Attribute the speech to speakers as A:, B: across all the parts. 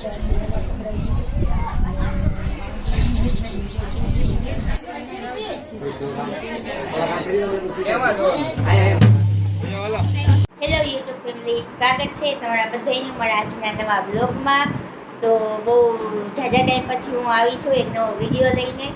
A: Hello YouTube family, સ્વાગત છે તમારા બધાનું મારા આજના નવા બ્લોગમાં। તો બહુ ઝાઝા ટાઈમ પછી હું આવી છું એક નવો વિડીયો લઈને।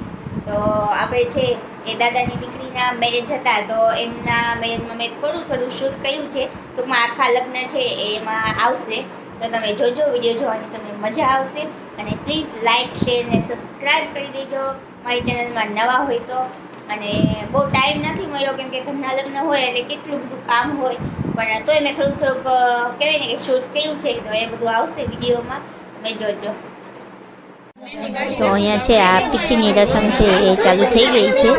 A: તો આપણે છે એ દાદાની દીકરીના મેરેજ હતા, તો એમના મેરેજમાં મેં થોડું શૂટ કર્યું છે। ટૂંકમાં આખા લગ્ન છે એમાં આવશે, તો તમે જોજો, વિડીયો જોવાની તમને મજા આવશે। અને પ્લીઝ લાઇક, શેર ને સબસ્ક્રાઈબ કરી દેજો મારી ચેનલમાં નવા હોય તો। અને બહુ ટાઈમ નથી મળ્યો કેમ કે ઘરના લગ્ન હોય એટલે કેટલું બધું કામ હોય, પણ તોય મેં થોડુંક કહેવાય ને કે શૂટ કર્યું છે, તો એ બધું આવશે વિડીયોમાં, તમે જોજો।
B: તો અહીંયા છે આ પીઠીની રસમ છે એ ચાલુ થઈ ગઈ છે।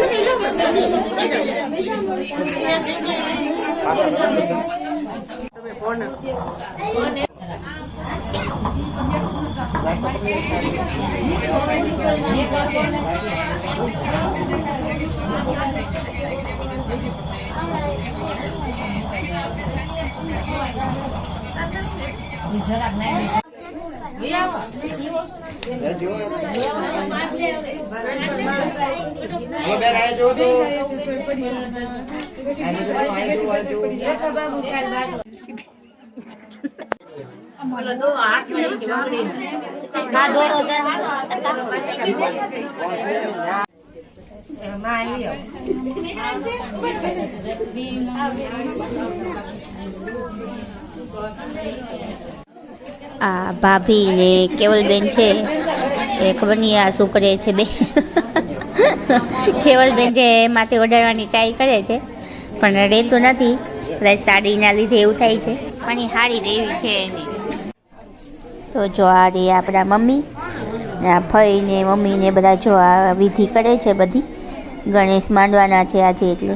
B: આ ભાભી ને કેવલબેન છે એ ખબર નહીં આ શું કરે છે બે। કેવલબેન જે માથે ઓઢાડવાની ટ્રાય કરે છે પણ રહેતું નથી, કદાચ સાડીના લીધે એવું થાય છે, પણ એ સાડી દેવી છે એની। તો જો આ રે આપણા મમ્મી, આ ભાઈ ને મમ્મી ને બધા જો આ વિધિ કરે છે બધી, ગણેશ માંડવાના છે આજે એટલે।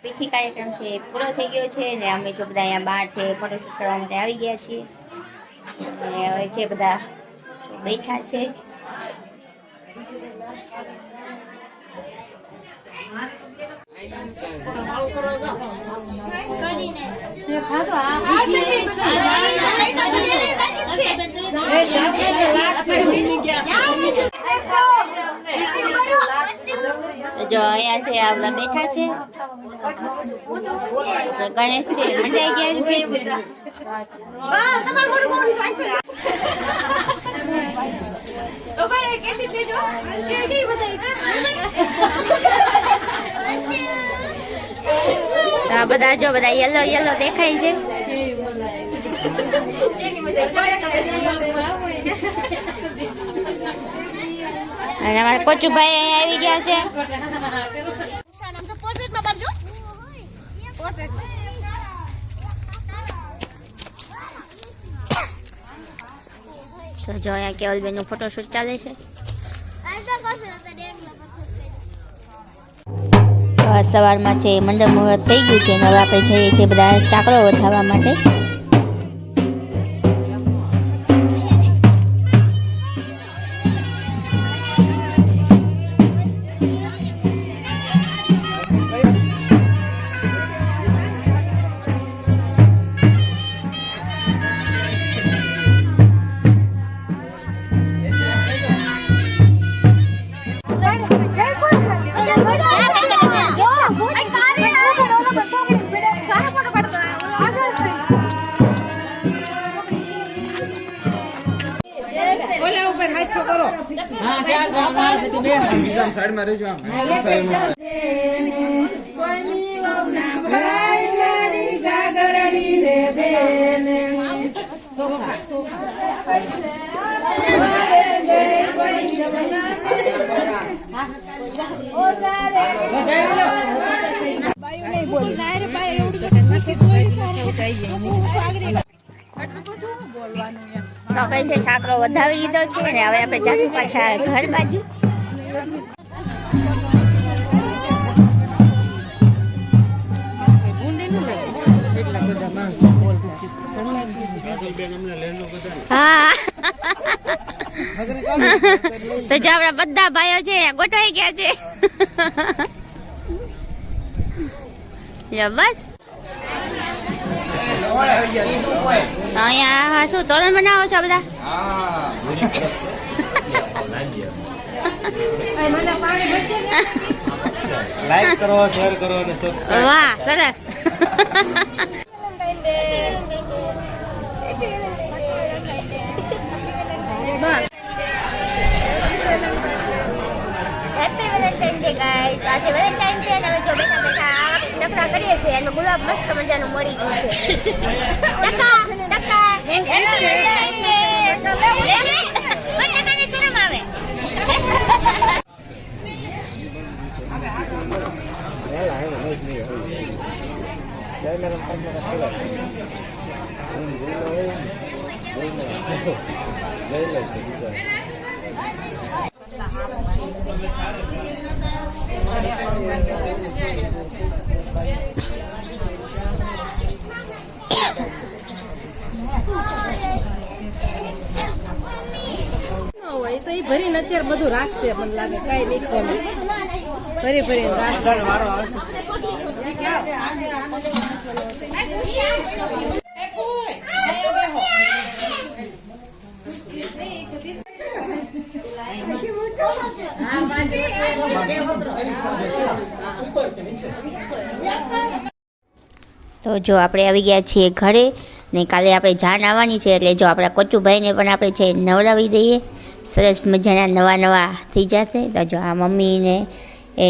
A: પીઠી કાર્યક્રમ છે પૂરો થઈ ગયો છે ને અમે જો બધા અહીંયા બહાર છે ફોટોશૂટ કરવા માટે આવી ગયા છીએ, અને હવે છે બધા બેઠા છે। જો અહીંયા છે આ બધા બેઠા છે, ગણેશ છે મંડાઈ ગયા છે। આ બધા જો બધા યલો યલો દેખાય છે। અને અમારા કોચુભાઈ અહીંયા આવી ગયા છે। તો જો અહીંયા કેવલબેનનું ફોટોશૂટ ચાલે છે। સવારમાં છે મંડપ મુહૂર્ત થઈ ગયું છે, હવે આપણે જઈએ છીએ બધા ચાકડો વધારવા માટે।
C: साइड में रह जाओ।
B: તો આપણે છે છાકરો વધાવી લીધો છે ને હવે આપણે જાશું પાછા ઘર બાજુ. હા તો જો આપણા બધા ભાઈઓ છે ગોઠવાઈ ગયા છે. બસ અહીંયા શું તોરણ બનાવો છો બધા?
C: લાઈક કરો, શેર કરો અને સબસ્ક્રાઇબ.
B: વાહ સરસ. Happy Valentine day guys. આજે વેલેન્ટાઇન છે અને હવે જો બેઠા બેઠા નખરા કરીએ છીએ એમાં ગુલાબ મસ્ત મજાનું મળી ગયું છે. ટકા ટકા હેલો વેલેન્ટાઇન ડે. પણ ટકાને શરમ આવે.
D: હોય તો એ ભરીને અત્યારે બધું રાખશે મને લાગે કઈ નહીં ખોલે ભરી રાખશે.
B: તો જો આપણે આવી ગયા છીએ ઘરે ને કાલે આપણે જાન આવવાની છે એટલે જો આપણા કોચુભાઈને પણ આપણે છે નવડાવી દઈએ. સરસ મજાના નવા થઈ જશે. તો જો આ મમ્મીને એ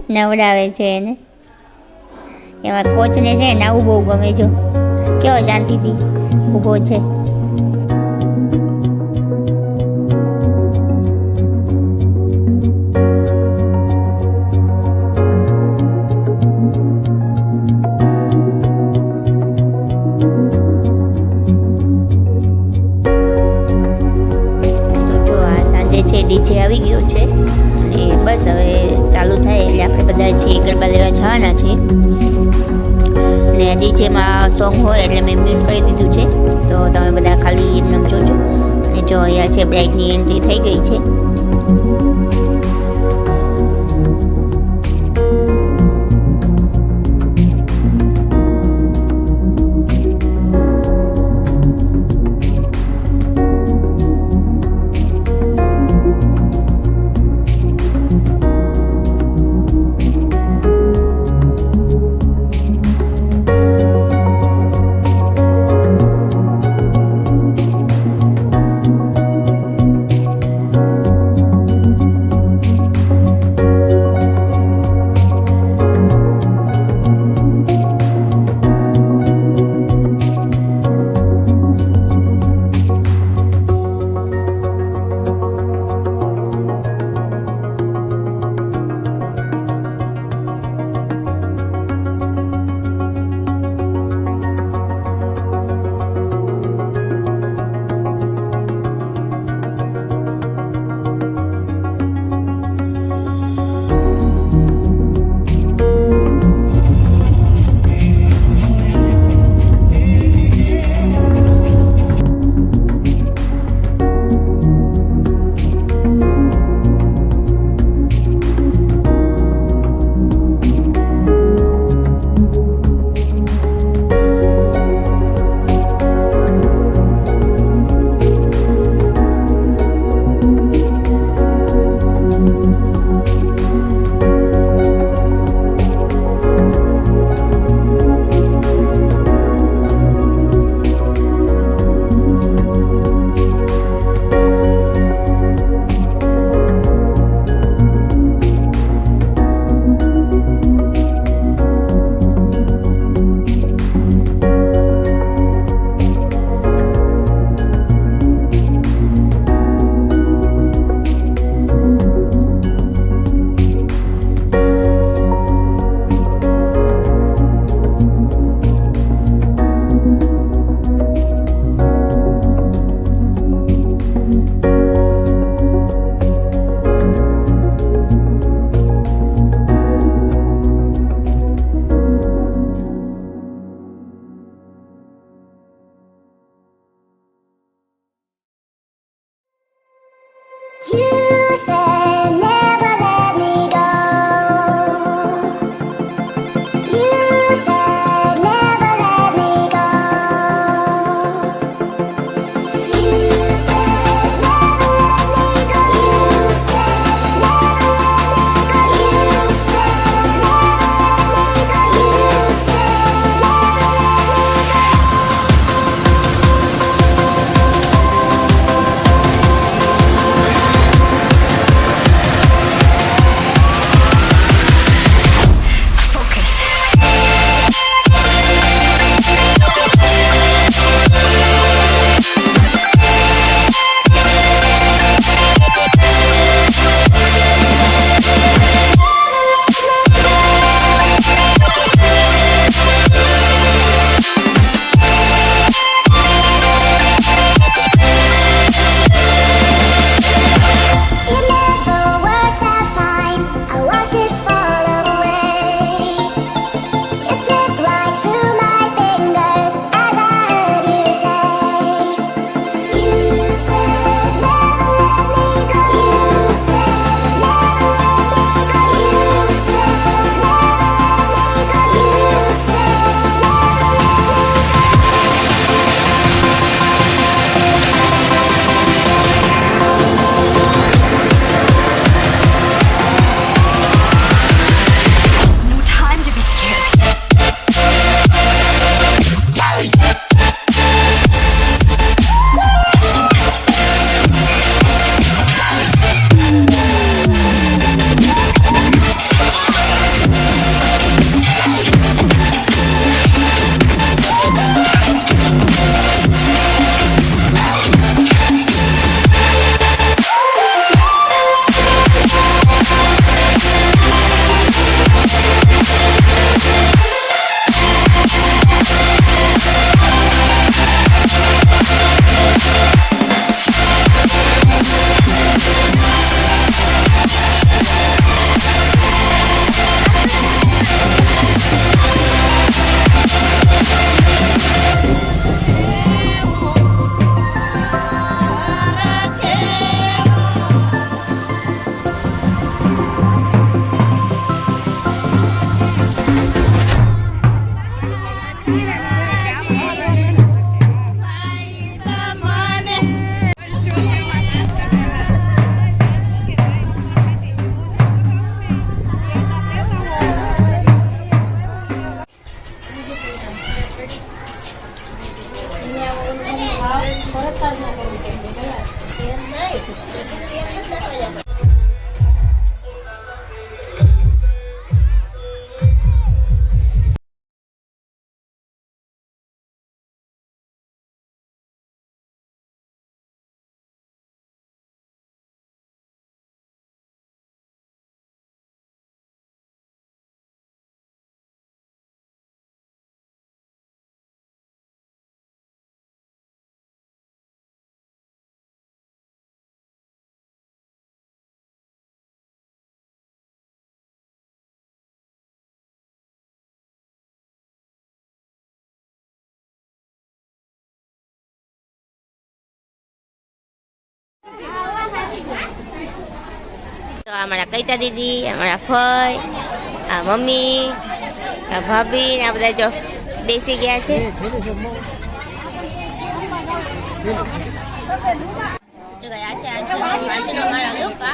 B: નવડાવે છે એને. એમાં કોચને છે નાવું બહુ ગમે. જો કેવો શાંતિથી ઊભો છે. ડીજે આવી ગયો છે અને બસ હવે ચાલુ થાય એટલે આપણે બધા છે ગરબા લેવા જવાના છે. અને ડીજેમાં સોંગ હોય એટલે મેં મ્યુટ કરી દીધું છે તો તમે બધા ખાલી એમને જોજો. અને જો અહીંયા છે બ્રાઇડની એન્ટ્રી થઈ ગઈ છે.
E: You said never let me go. You said never let me go. You said never let me go. You said never let me go. You said never let me go. You said it never worked out fine. I watched it fall away. It slipped right through my fingers as I heard you say. You said never let me go. You said never let me go. You said never let me go. You said
F: No time to be scared.
B: તો અમારા કૈતા દીદી, અમારા ફઈ, આ mummy, આ ભાભી ને આ બધા જો બેસી ગયા છે. જો આ છે આજનો અમારા લોકો.